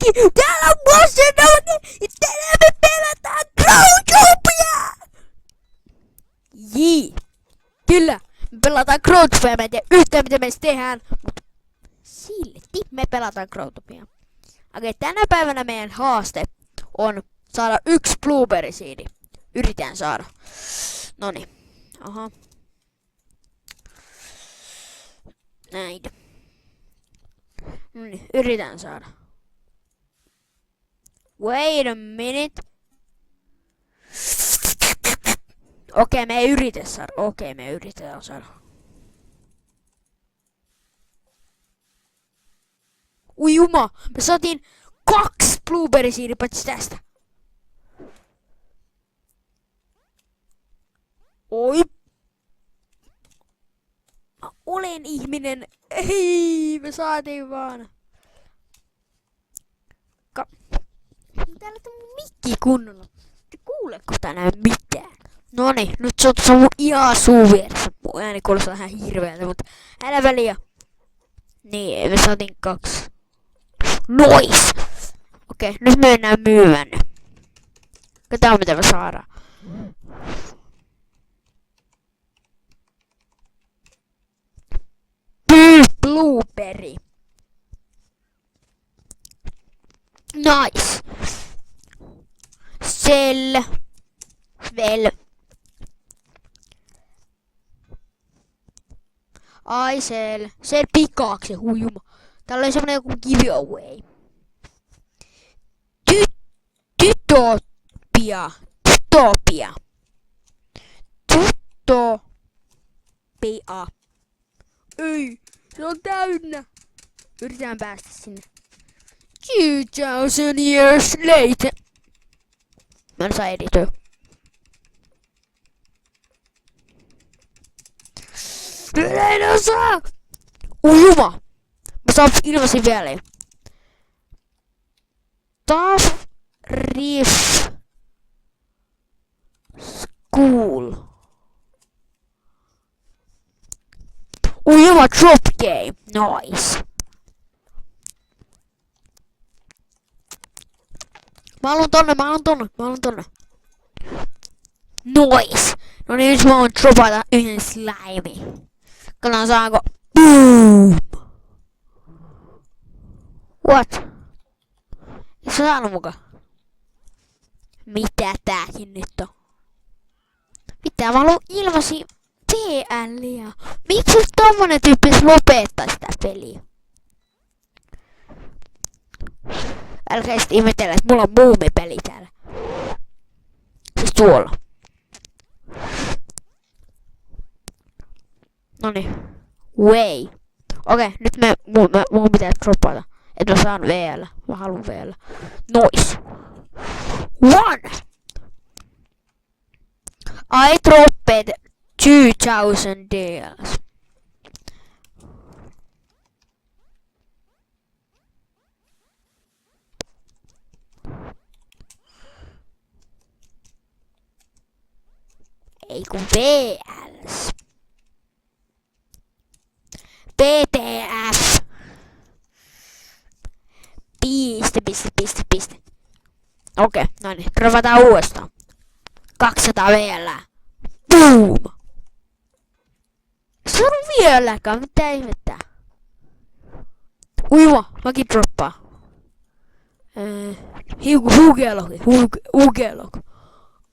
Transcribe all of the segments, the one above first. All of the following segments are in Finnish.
kaikki! Täällä on Bossenauki! Ja tänään me pelataan Crowdtopia! Jii! Kyllä! Me pelataan Crowdtopia, mä en tiedä yhtään mitä me tehdään, mut silti me pelataan Crowdtopia. Okei, tänä päivänä meidän haaste on saada 1 blueberry seedi. Yritän saada. Noniin. Aha. Näin. Noniin, yritän saada. Wait a minute. Okei, me ei yritä saada. Okei, me yritetään saada. Ui juma, me saatiin 2 blueberry seediä paitsi tästä. Oi. Mä olen ihminen. Ei, me saatiin vaan. Täällä on mun mikki kunnolla. Te kuuleko tänään mitään? Noniin, nyt se on mun ihan suu vieressä. Mun ääni kuulostaa vähän hirveältä, mutta älä väliä. Niin, me saatiin 2. Nois! Okei, nyt me mennään myymään ne. Katsotaan mitä me saadaan. Blueberry. Nice. Sell. Vel. Ai sell. Sell pikaaksi, huijuma. Täällä oli semmonen joku giveaway. Tytopia. Tytopia. Tytopia. Ei, se on täynnä. Yritetään päästä sinne. 2000 years later. Mä en saa editöä. En osaa! Ujuma! Mä saan ilmasin vielä. Tough Riff School. Ujuma drop game. Nice. Mä haluun tonne. Nice. No niin, nyt mä voin dropata yhden slime. Katsotaan saanko. Boom. What? Eikö sä saanut mukaan? Mitä tääkin nyt on? Mitä mä haluun ilmasi PL:iä? Miksi tommonen tyyppi lopettaa sitä peliä? Älkää sit ihmetellä, että mulla on muumipeli täällä. Siis tuolla. Noniin. Way. Okei, nyt mun pitää dropata. Et mä saan vielä. Mä haluun vielä. Nois. 1. I dropped 2000 DLs. Ei kun VLs. PTF. Piste. Okei, no niin, dropataan uudestaan. 200 VL. Boom! Se on vieläkään, mitä ihmettä. Uiva, mäkin droppaan. Hugelog.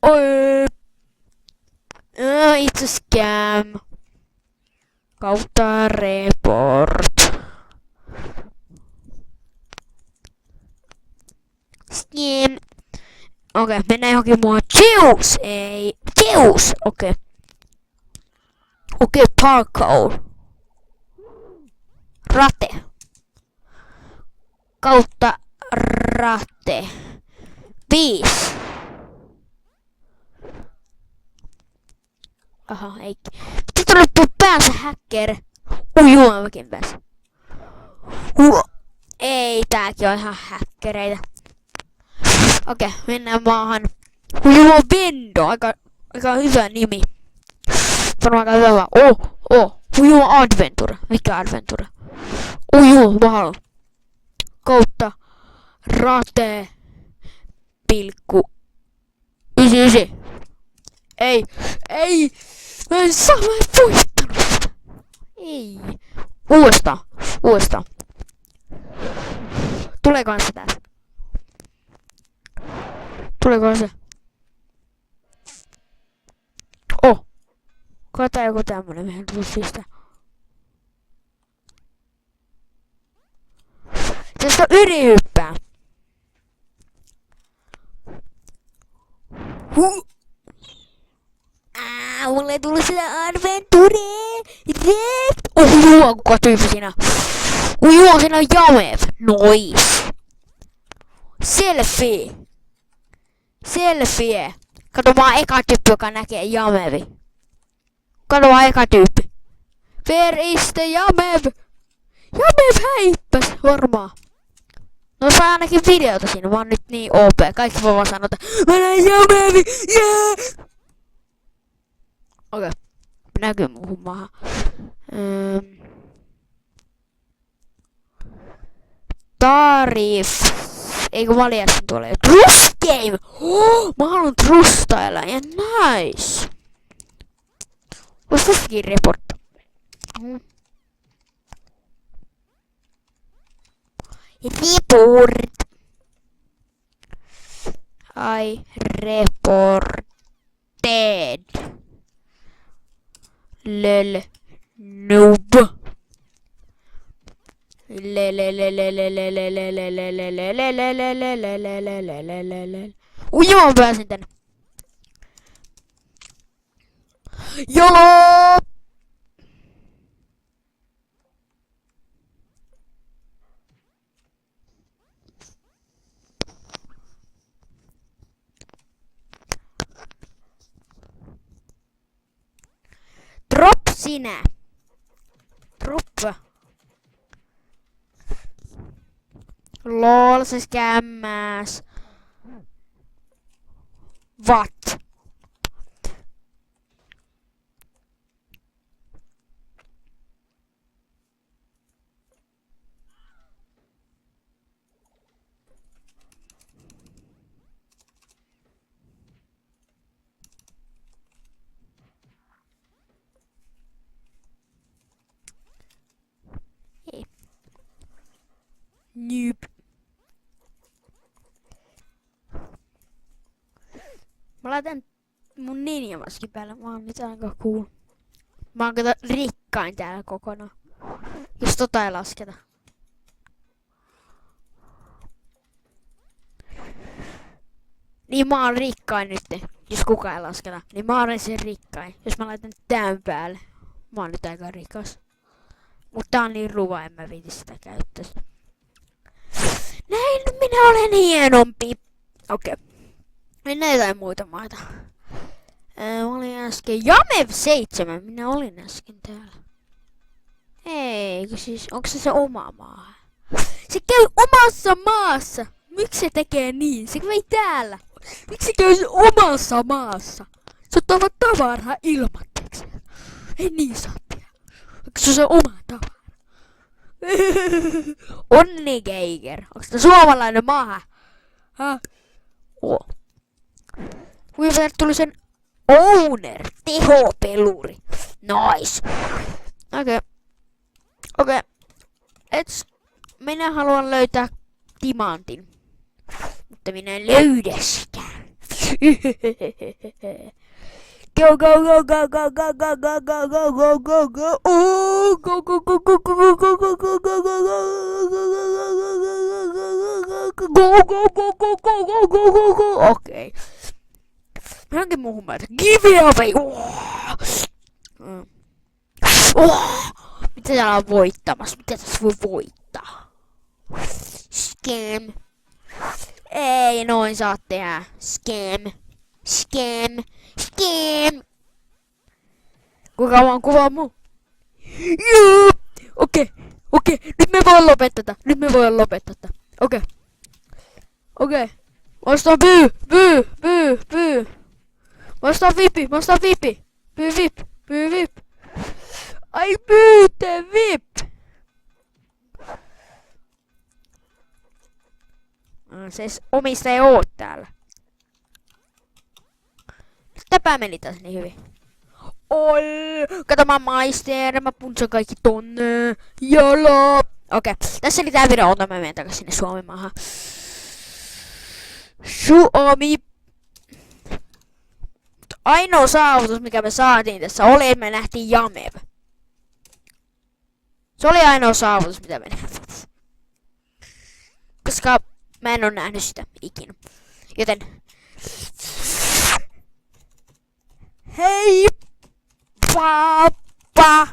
Oi. It's a scam. Kautta report. Scam. Okei, mennään johonkin mua. Chews! Ei. Chews! Okei. Parkour. Rate. Kautta rate. 5. Aha, ei. Mitä tuolla päänsä hacker? Juu, mäkin pääsin. Ei, tääkin on ihan häkkereitä. Okei, mennään maahan. Juu, Vendo, aika hyvä nimi. Varmaan aika hyvä. Juu, Adventure. Mikä Adventure? Juu, mä haluan. Kautta Rate. Pilkku. 99. Ei. Ei. Mä en voittanut sitä. Ei. Uudestaan. Tuleekohan se täältä? Tuleekohan se? Oh. Kato joku tämmönen mehän tussista. Tästä ylihyppää. Mulle ei tullut sitä Adventure! Juu, kuka tyyppi siinä? Juu, siinä on Jamev. Nois. Selfie. Kato vaan eka tyyppi, joka näkee Jamevi. Kato vaan eka tyyppi. Where is the Jamev? Jamev häippäs varmaan. No saa ainakin videota siinä, mä oon nyt niin OP. Kaikki voi vaan sanoa, että mä näin Jamevi, yeah! Okei. Näkyy muuhun maahan. Tarif. Eikö mä olin äsken tuolla jo? Trust game! Oh, mä haluan trustailla ja nice! Vois tästäkin reportta. Report. I reported. Lel. Noob. Ui, mä pääsin tänne. Jolo! Drop sinä. Drop. Lol, se skämmäs. What? Noob. Mä laitan mun ninjamaskin päälle. Mä oon nyt aika cool. Mä oon kato rikkain täällä kokonaan. Jos tota ei lasketa. Niin mä oon rikkain nyt. Jos kukaan ei lasketa. Niin mä oon sen rikkain. Jos mä laitan tän päälle. Mä oon nyt aika rikas. Mut tää on niin ruva, en mä viiti sitä käyttää. Näin minä olen hienompi. Okei. Mennään jotain muita maita. Mä olin äsken Jamev 7. Minä olin äsken täällä. Eikö siis, onko se oma maa? Se käy omassa maassa. Miksi se tekee niin? Se käy täällä. Miksi se käy omassa maassa? Se ottaa tavaraa ilmatteeksi. Ei niin saa tehdä. Onko se oma tavara? Onni Geiger. Onko se suomalainen maahan? Oh. Kuinka tuli sen owner, tehopeluri. Nice. Okei. Minä haluan löytää timantin. Mutta minä en löydä sitä. Go go go go go go go go go go go go go. Oh, go go go go go go go go go go go go. Okei. Johonkin muuhun mä give away. Mitä täällä on voittamassa? Mitä tässä voi voittaa? Scam. Ei noin saa tehdä. Scam. Kuinka kauan kuvaa muu? Joo. Okei. Nyt me voidaan lopettaa tätä. Okei. Ostaa pyy. Ostaa vipi. Pyy vip. Ai pyyte vip. Se omista ei oo täällä. Täpä meni taas niin hyvin. Oi, kato mä maisteer, mä puntsan kaikki tonne. Jolo. Okei, tässä oli tää video, ota mä menen takas sinne Suomimaahan. Suomi. Ainoa saavutus, mikä me saatiin tässä, oli, että me nähtiin Jamev. Se oli ainoa saavutus, mitä me nähtiin. Koska mä en oo nähnyt sitä ikinä. Joten... Hei! Papa!